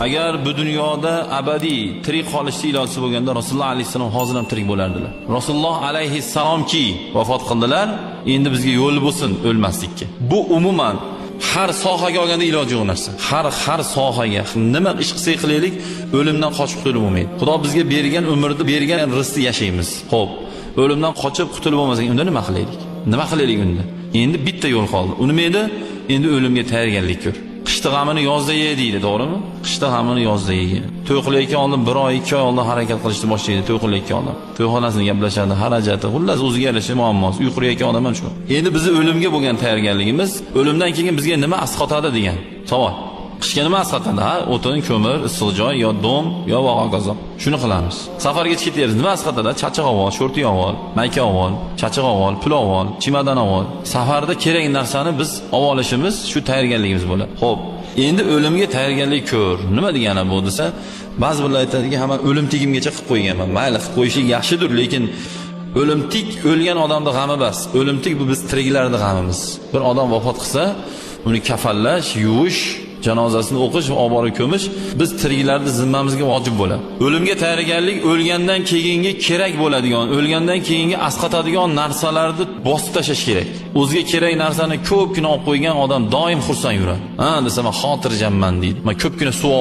Agar bu dunyoda abadiy tirik qolishni iloji bo'lganda Rasululloh alayhisalom hozir ham tirik bo'lardilar. Rasululloh alayhisalomki vafot qildilar, endi bizga yo'l bo'lsin o'lmaslikka. Bu umuman har sohaga olganda iloji yo'q narsa. Har sohaga nima ish qilsak qilaylik, o'limdan qochib qutulib bo'lmaydi. Xudo bizga bergan umrni, bergan rizqni yashaymiz. Xo'p, o'limdan qochib qutulib bo'lmasak, unda nima qilaylik? Nima qilaylik unda? Endi bitta yo'l qoldi. U nima edi? Endi o'limga tayyorgarlik ko'r. Qishda g'amini yozda ye deydi, to'g'rimi? Qishda g'amini yozda ye. To'y qilayotgan oldin 1 oy, 2 oy oldin harakat qilishni boshlaydi, to'y qilayotgan odam. To'yxonasini gaplashadi, xarajati, xullas o'ziga yarasha muammosi. Uy qurayotgan odam ham shu. Endi bizni o'limga bo'lgan tayyorgarligimiz, o'limdan keyin bizga nima asqotadi degan savol. Qishga nima asqotadi? Ha, o'tin, ko'mir, issiq joy yo dom yo vog'ozob. Shuni qilamiz. Safarga chiqib ketamiz. Nima asqotadi? Chachiq avval, sho'rti avval, mayka avval, chachiq avval, pul avval, chimadan avval. Safarda kerak narsani biz olishimiz shu tayyorgarligimiz bo'ladi. Xo'p, endi o'limga tayyorgarlik ko'r. Nima degani bu desa, ba'zi birlar aytadiki, hamma o'lim tegimgacha qilib qo'yganman. Mayli, qilib qo'yishing yaxshidir, lekin o'limtik o'lgan odamning g'ami emas. O'limtik bu biz tiriklarning g'amimiz. Bir odam vafot qilsa, uni kafanlash, yuvish, janozasini o'qish va olib borib ko'mish biz tiriklarning zimmamizga vojib bo'ladi. O'limga tayyorgarlik o'lgandan keyingi kerak bo'ladigan, o'lgandan keyingi asqatadigan narsalarni bosib tashlash kerak. O'ziga kerak narsani ko'pgina olib qo'ygan odam doim xursand yuradi. Ha, desa men xotirjamman deydi. Men ko'pgina suv